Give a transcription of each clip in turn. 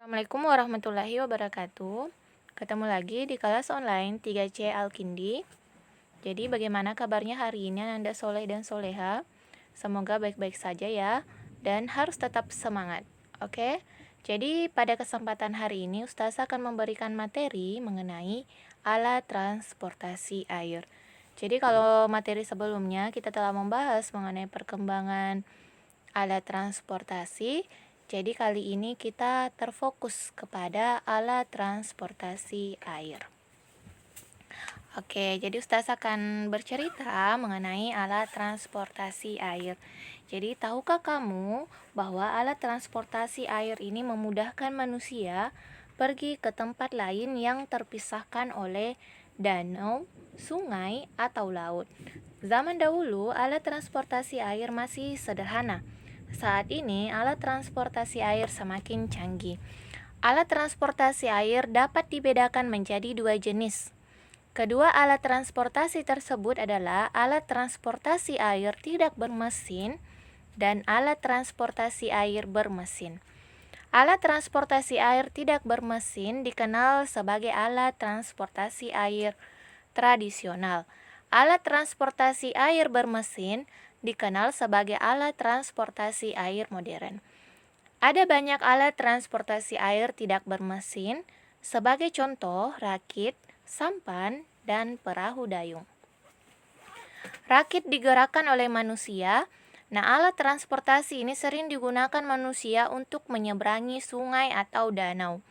Assalamualaikum warahmatullahi wabarakatuh. Ketemu lagi di kelas online 3C Alkindi. Jadi bagaimana kabarnya hari ini Anda Soleh dan Soleha? Semoga baik-baik saja ya. Dan harus tetap semangat. Oke? Jadi pada kesempatan hari ini Ustaz akan memberikan materi mengenai alat transportasi air. Jadi kalau materi sebelumnya kita telah membahas mengenai perkembangan alat transportasi. Jadi kali ini kita terfokus kepada alat transportasi air. Oke, jadi Ustaz akan bercerita mengenai alat transportasi air. Jadi tahukah kamu bahwa alat transportasi air ini memudahkan manusia pergi ke tempat lain yang terpisahkan oleh danau, sungai, atau laut? Zaman dahulu, alat transportasi air masih sederhana. Saat ini, alat transportasi air semakin canggih. Alat transportasi air dapat dibedakan menjadi dua jenis. Kedua alat transportasi tersebut adalah alat transportasi air tidak bermesin dan alat transportasi air bermesin. Alat transportasi air tidak bermesin dikenal sebagai alat transportasi air tradisional. Alat transportasi air bermesin dikenal sebagai alat transportasi air modern. Ada banyak alat transportasi air tidak bermesin, sebagai contoh rakit, sampan, dan perahu dayung. Rakit digerakkan oleh manusia. Nah, alat transportasi ini sering digunakan manusia untuk menyeberangi sungai atau danau.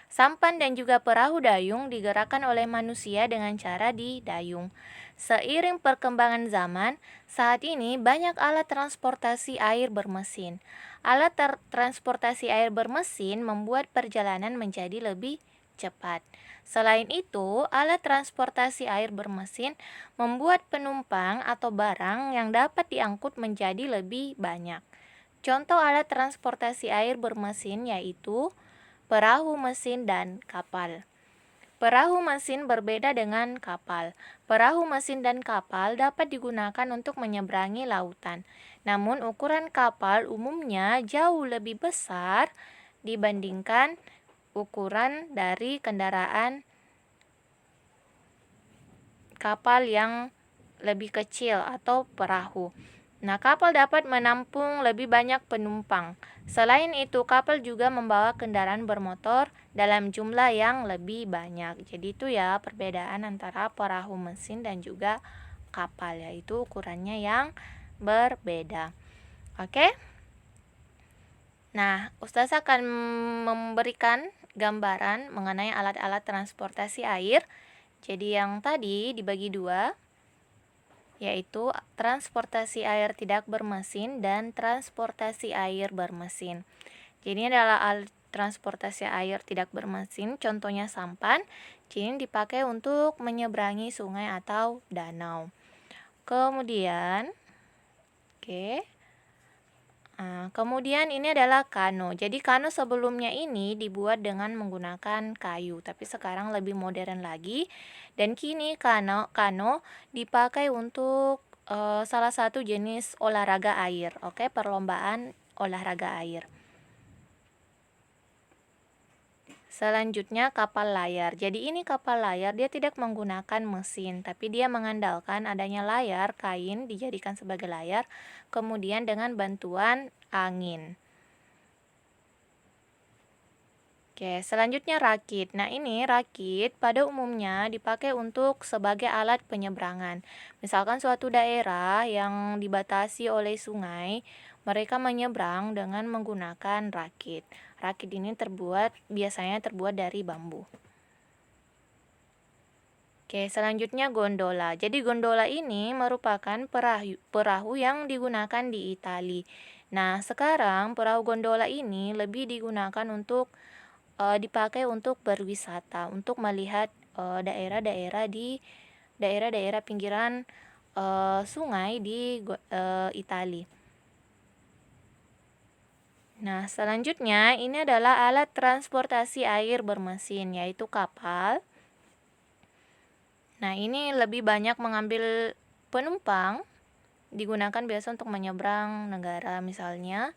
Sampan dan juga perahu dayung digerakkan oleh manusia dengan cara didayung. Seiring perkembangan zaman, saat ini banyak alat transportasi air bermesin. Alat transportasi air bermesin membuat perjalanan menjadi lebih cepat. Selain itu, alat transportasi air bermesin membuat penumpang atau barang yang dapat diangkut menjadi lebih banyak. Contoh alat transportasi air bermesin yaitu perahu mesin dan kapal. Perahu mesin berbeda dengan kapal. Perahu mesin dan kapal dapat digunakan untuk menyeberangi lautan. Namun ukuran kapal umumnya jauh lebih besar dibandingkan ukuran dari kendaraan kapal yang lebih kecil atau perahu. Nah, kapal dapat menampung lebih banyak penumpang. Selain itu, kapal juga membawa kendaraan bermotor dalam jumlah yang lebih banyak. Jadi itu ya perbedaan antara perahu mesin dan juga kapal, yaitu ukurannya yang berbeda. Oke? Nah, Ustaz akan memberikan gambaran mengenai alat-alat transportasi air. Jadi yang tadi dibagi dua, yaitu transportasi air tidak bermesin dan transportasi air bermesin. Jadi ini adalah alat transportasi air tidak bermesin, contohnya sampan. Jadi dipakai untuk menyeberangi sungai atau danau. Kemudian, kemudian ini adalah kano. Jadi kano sebelumnya ini dibuat dengan menggunakan kayu, tapi sekarang lebih modern lagi. Dan kini kano dipakai untuk salah satu jenis olahraga air, perlombaan olahraga air. Selanjutnya kapal layar. Jadi ini kapal layar, dia tidak menggunakan mesin, tapi dia mengandalkan adanya layar kain dijadikan sebagai layar, kemudian dengan bantuan angin. Selanjutnya rakit. Nah, ini rakit pada umumnya dipakai untuk sebagai alat penyeberangan. Misalkan suatu daerah yang dibatasi oleh sungai, mereka menyeberang dengan menggunakan rakit. Rakit ini biasanya terbuat dari bambu. Selanjutnya gondola. Jadi gondola ini merupakan perahu yang digunakan di Italia. Nah, sekarang perahu gondola ini lebih digunakan untuk dipakai untuk berwisata, untuk melihat daerah-daerah pinggiran sungai di Italia. Nah, selanjutnya ini adalah alat transportasi air bermesin, yaitu kapal. Nah, ini lebih banyak mengambil penumpang, digunakan biasa untuk menyeberang negara misalnya.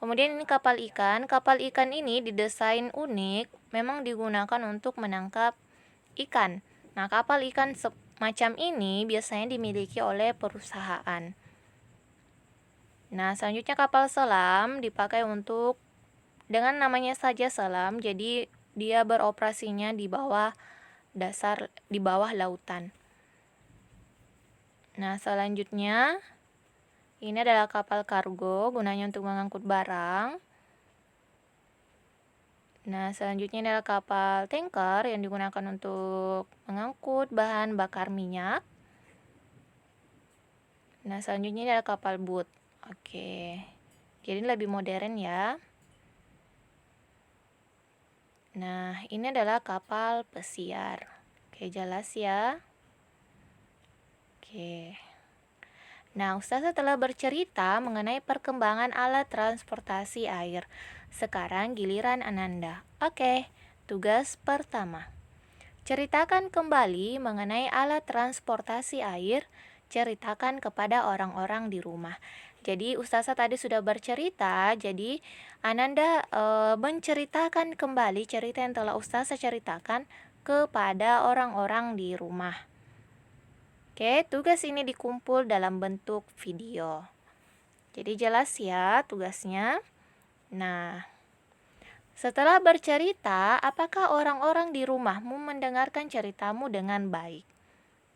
Kemudian ini kapal ikan. Kapal ikan ini didesain unik, memang digunakan untuk menangkap ikan. Nah, kapal ikan semacam ini biasanya dimiliki oleh perusahaan. Nah, selanjutnya kapal selam dipakai untuk dengan namanya saja selam, jadi dia beroperasinya di bawah lautan. Nah, selanjutnya ini adalah kapal kargo, gunanya untuk mengangkut barang. Nah, selanjutnya adalah kapal tanker yang digunakan untuk mengangkut bahan bakar minyak. Nah, selanjutnya adalah kapal boat. Oke. Jadi lebih modern ya. Nah, ini adalah kapal pesiar. Oke, jelas ya. Oke. Nah, Ustazah telah bercerita mengenai perkembangan alat transportasi air. Sekarang giliran Ananda. Oke, tugas pertama. Ceritakan kembali mengenai alat transportasi air. Ceritakan kepada orang-orang di rumah. Jadi Ustazah tadi sudah bercerita, jadi Ananda menceritakan kembali cerita yang telah Ustazah ceritakan kepada orang-orang di rumah. Oke, tugas ini dikumpul dalam bentuk video. Jadi jelas ya tugasnya. Nah, setelah bercerita, apakah orang-orang di rumahmu mendengarkan ceritamu dengan baik?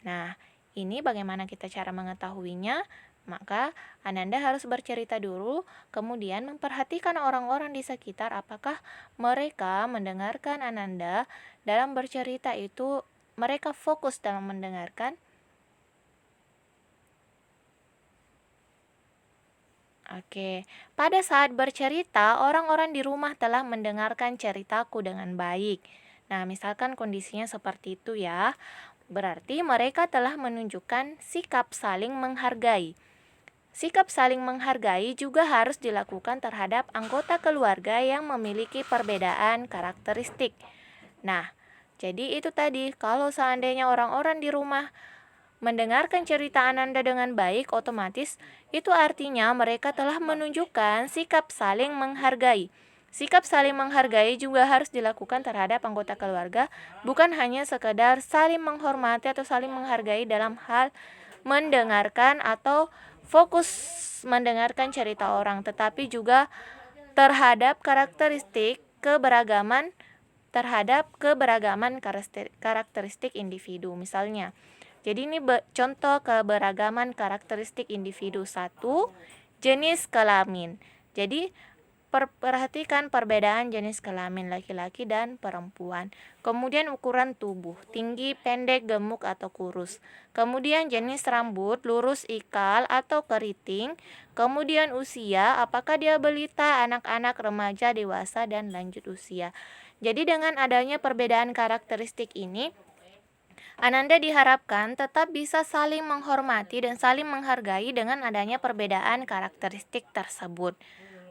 Nah, ini bagaimana kita cara mengetahuinya? Maka Ananda harus bercerita dulu, kemudian memperhatikan orang-orang di sekitar apakah mereka mendengarkan Ananda dalam bercerita itu, mereka fokus dalam mendengarkan. Oke, pada saat bercerita, orang-orang di rumah telah mendengarkan ceritaku dengan baik. Nah, misalkan kondisinya seperti itu ya, berarti mereka telah menunjukkan sikap saling menghargai. Sikap saling menghargai juga harus dilakukan terhadap anggota keluarga yang memiliki perbedaan karakteristik. Nah, jadi itu tadi, kalau seandainya orang-orang di rumah mendengarkan cerita Ananda dengan baik, otomatis itu artinya mereka telah menunjukkan sikap saling menghargai. Sikap saling menghargai juga harus dilakukan terhadap anggota keluarga, bukan hanya sekedar saling menghormati atau saling menghargai dalam hal mendengarkan atau fokus mendengarkan cerita orang, tetapi juga terhadap karakteristik individu. Misalnya, jadi ini contoh keberagaman karakteristik individu. 1. Jenis kelamin. Jadi perhatikan perbedaan jenis kelamin laki-laki dan perempuan. Kemudian ukuran tubuh, tinggi, pendek, gemuk atau kurus. Kemudian jenis rambut, lurus, ikal atau keriting. Kemudian usia, apakah dia balita, anak-anak, remaja, dewasa, dan lanjut usia. Jadi dengan adanya perbedaan karakteristik ini, Ananda diharapkan tetap bisa saling menghormati dan saling menghargai dengan adanya perbedaan karakteristik tersebut.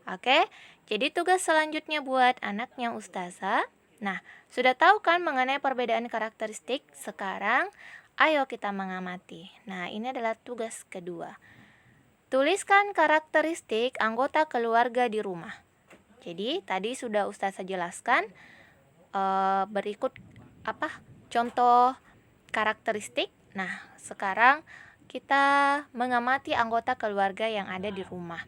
Oke, jadi tugas selanjutnya buat anaknya Ustazah. Nah, sudah tahu kan mengenai perbedaan karakteristik? Sekarang, ayo kita mengamati. Nah, ini adalah tugas kedua. Tuliskan karakteristik anggota keluarga di rumah. Jadi, tadi sudah Ustazah jelaskan berikut contoh karakteristik. Nah, sekarang kita mengamati anggota keluarga yang ada di rumah.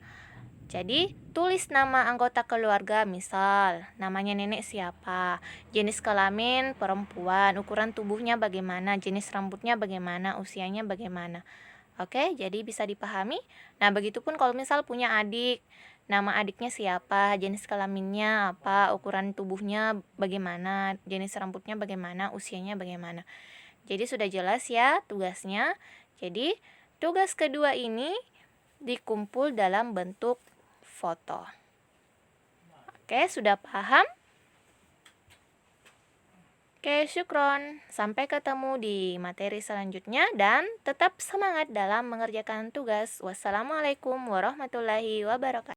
Jadi, tulis nama anggota keluarga, misal namanya nenek siapa, jenis kelamin perempuan, ukuran tubuhnya bagaimana, jenis rambutnya bagaimana, usianya bagaimana. Oke, jadi bisa dipahami. Nah, begitupun kalau misal punya adik, nama adiknya siapa, jenis kelaminnya apa, ukuran tubuhnya bagaimana, jenis rambutnya bagaimana, usianya bagaimana. Jadi sudah jelas ya tugasnya. Jadi tugas kedua ini dikumpul dalam bentuk foto. Oke, sudah paham? Oke, syukron. Sampai ketemu di materi selanjutnya dan tetap semangat dalam mengerjakan tugas. Wassalamualaikum warahmatullahi wabarakatuh.